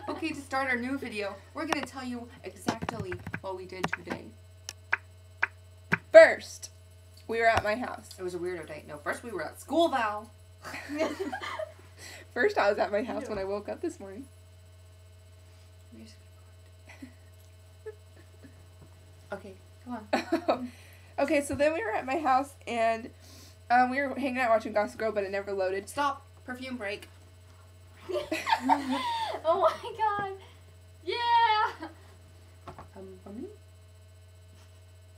Okay, to start our new video, we're going to tell you exactly what we did today. First, we were at my house. It was a weirdo day. No, first we were at school, Val. First, I was at my house when I woke up this morning. Okay, come on. Okay, so then we were at my house, and we were hanging out watching Gossip Girl, but it never loaded. Stop. Perfume break. Oh my god. Yeah.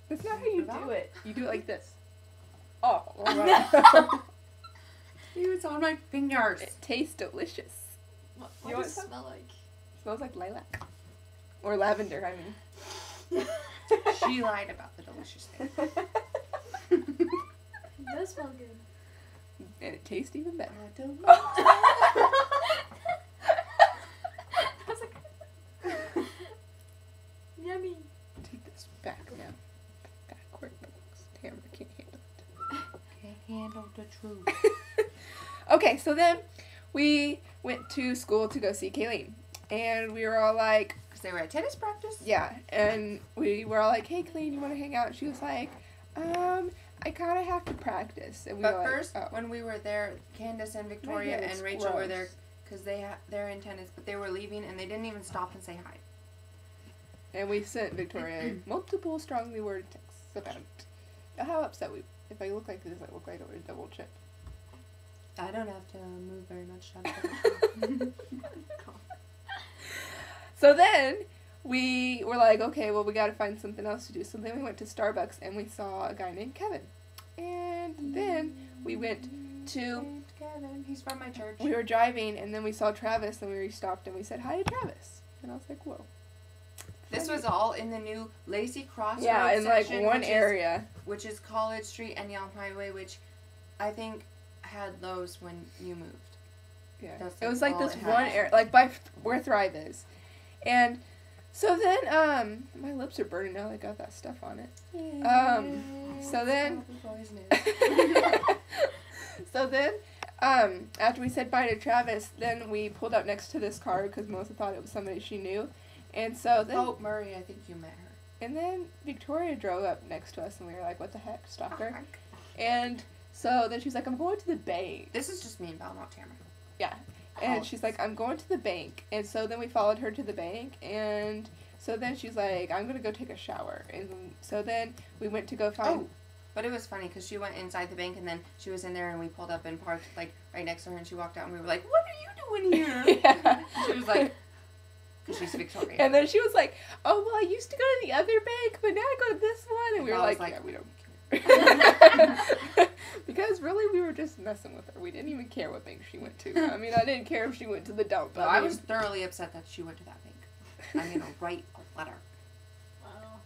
That's not how you do it. You do it like this. Oh, all right. Ew, it's on my fingers. It tastes delicious. What You know does what it smell like? It smells like lilac. Or lavender, I mean. She lied about the delicious thing. It does smell good. And it tastes even better. I don't know. I was like, yummy. Take this back now. Backward box. Tamara can't handle it. Can't handle the truth. Okay, so then we went to school to go see Kayleen. And we were all like, Because they were at tennis practice? yeah, and we were all like, hey, Kayleen, you want to hang out? And she was like, I kind of have to practice. And we But were like, first, oh. when we were there, Candace and Victoria hair and is Rachel were gross. there because they're in tennis, but they were leaving and they didn't even stop and say hi. And we sent Victoria multiple strongly worded texts about how upset we. If I look like this, I look like a double chip. I don't have to move very much. So then we were like, okay, well, we got to find something else to do. So then we went to Starbucks and we saw a guy named Kevin. And then we went to. Kevin, he's from my church. We were driving and then we saw Travis and we stopped and we said hi to Travis. And I was like, whoa. This was all in the new Lacey Crossroads Yeah, in like section, one which area. which is College Street and Yelm Highway, which I think had those when you moved. Yeah. That's, It was like, like all this it one had. area, like by where Thrive is. And so then, my lips are burning now. I got that stuff on it. So then, after we said bye to Travis, then we pulled up next to this car because Melissa thought it was somebody she knew. And so then, Hope Murray, I think you met her. and then Victoria drove up next to us and we were like, what the heck, stalker? And so then she's like, I'm going to the bank. This is just me and Val, not Tamara. Yeah. And Oh. she's like, I'm going to the bank. And so then we followed her to the bank. And so then she's like, I'm going to go take a shower. And so then we went to go find. Oh, but it was funny because she went inside the bank and then she was in there and we pulled up and parked like right next to her and she walked out and we were like, what are you doing here? Yeah. She was like, because she's Victoria. And then she was like, oh, well, I used to go to the other bank, but now I go to this one. And we were I was like, like, yeah, we don't care. Because really, we were just messing with her. We didn't even care what bank she went to. I mean, I didn't care if she went to the dump. No, I was thoroughly upset that she went to that bank. I'm going to write a letter. Wow.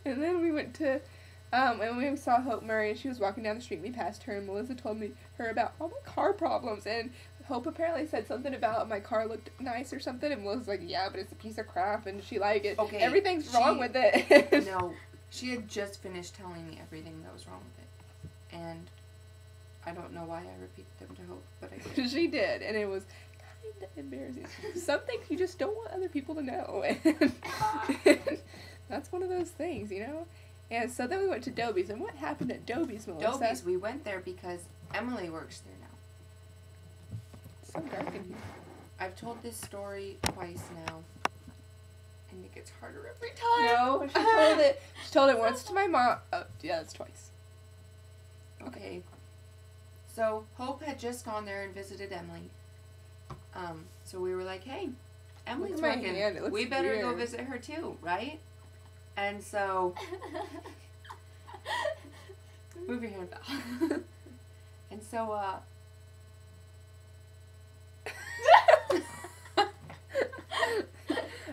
And then we went to, and we saw Hope Murray, and she was walking down the street, and we passed her, and Melissa told her about all my car problems, and Hope apparently said something about my car looked nice or something, and Melissa's like, yeah, but it's a piece of crap, and she like it. Okay, Everything's wrong with it. No, she had just finished telling me everything that was wrong with it. And I don't know why I repeated them to Hope, but I did. She did, and it was kind of embarrassing. Some things you just don't want other people to know. And that's one of those things, you know? And so then we went to Dobie's, and what happened at Dobie's, Melissa? Dobie's, we went there because Emily works there now. It's so dark in here. I've told this story twice now, and it gets harder every time. No, she told it once to my mom. Oh, yeah, it's twice. Okay. So Hope had just gone there and visited Emily. So we were like, hey, Emily's Look at my working. hand, it looks We better go weird. visit her too, right? And so move your hand Val. And so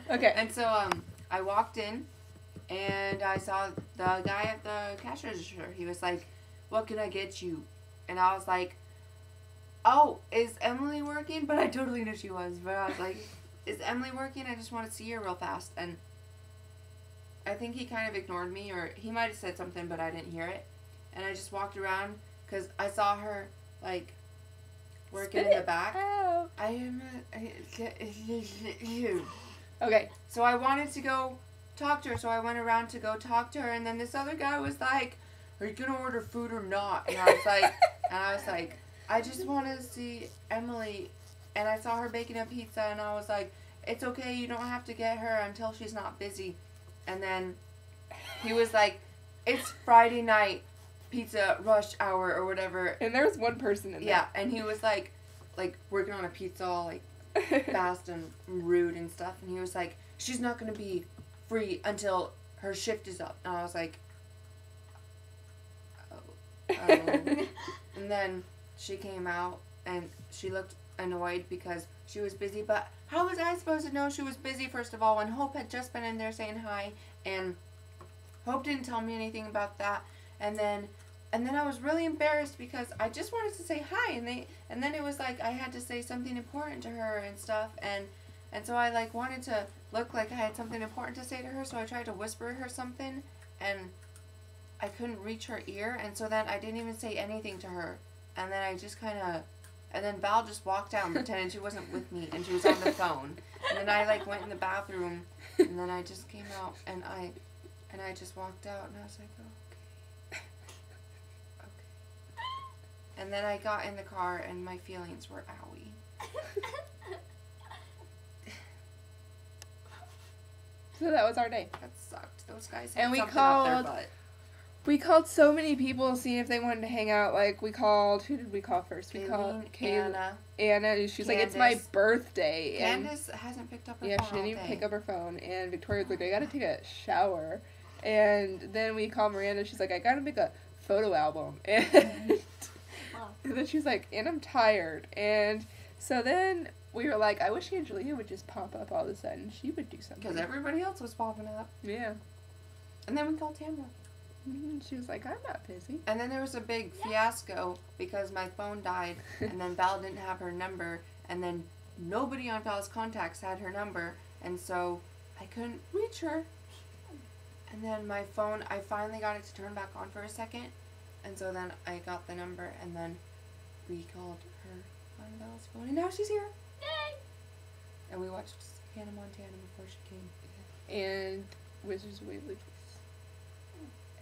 Okay. and so I walked in and I saw the guy at the cash register. He was like, what can I get you? And I was like, oh, is Emily working? But I totally knew she was. But I was like, is Emily working? I just want to see her real fast. And I think he kind of ignored me, or he might have said something, but I didn't hear it. And I just walked around because I saw her, like, working Spit in the it back. out. I am Okay. So I wanted to go talk to her, so I went around to go talk to her, and then this other guy was like, "Are you gonna order food or not?" And I was like, I just want to see Emily, and I saw her baking a pizza, and I was like, it's okay, you don't have to get her until she's not busy. And then he was like, it's Friday night, pizza rush hour or whatever. And there was one person in there. Yeah, and he was like working on a pizza all like fast and rude and stuff, and he was like, she's not gonna be free until her shift is up. And I was like, oh. And then she came out and she looked annoyed because she was busy, but how was I supposed to know she was busy, first of all, when Hope had just been in there saying hi, and Hope didn't tell me anything about that. And then I was really embarrassed because I just wanted to say hi, and then it was like I had to say something important to her and stuff, and so I like wanted to look like I had something important to say to her, so I tried to whisper her something, and I couldn't reach her ear, and so then I didn't even say anything to her, and then I just kind of, and then Val just walked out and pretended she wasn't with me, and she was on the phone, and then I like went in the bathroom, and then I just came out, and I just walked out, and I was like, oh, okay. And then I got in the car, and my feelings were owie. So that was our day. That sucked. Those guys had And we something up their called- butt. We called so many people seeing if they wanted to hang out. Like, we called, who did we call first? We called Anna. Anna. She's like, it's my Candace. birthday. And Candace hasn't picked up her yeah, phone she didn't all even day. pick up her phone. And Victoria's like, I gotta take a shower. And then we called Miranda. She's like, I gotta make a photo album. And, Wow. and then she's like, and I'm tired. And so then we were like, I wish Angelia would just pop up all of a sudden. She would do something. Because everybody else was popping up. Yeah. And then we called Tamara. And she was like, I'm not busy. And then there was a big fiasco because my phone died, and then Val didn't have her number, and then nobody on Val's contacts had her number, and so I couldn't reach her. And then my phone, I finally got it to turn back on for a second, and so then I got the number, and then we called her on Val's phone, and now she's here. Yay! And we watched Hannah Montana before she came. And Wizards of Waverly Place.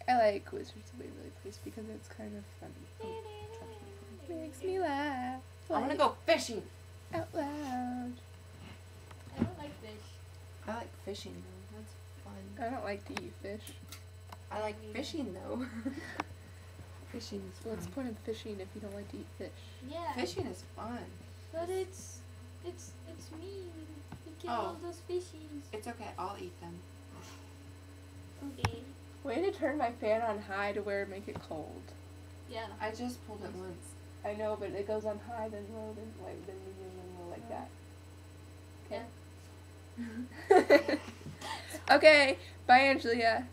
I like Wizards of Waverly Place because it's kind of funny. Makes me laugh. I want to go fishing. Out loud. I don't like fish. I like fishing though. That's fun. I don't like to eat fish. I like fishing though. Fishing is What's the fun. point of fishing if you don't like to eat fish? Yeah. Fishing is fun. But it's mean. You kill all those fishies. It's okay. I'll eat them. Okay. Way to turn my fan on high to where it make it cold. Yeah. I just pulled it once. I know, but it goes on high, then low, then like then medium, then low, like that. Okay. Okay. Bye, Angelia.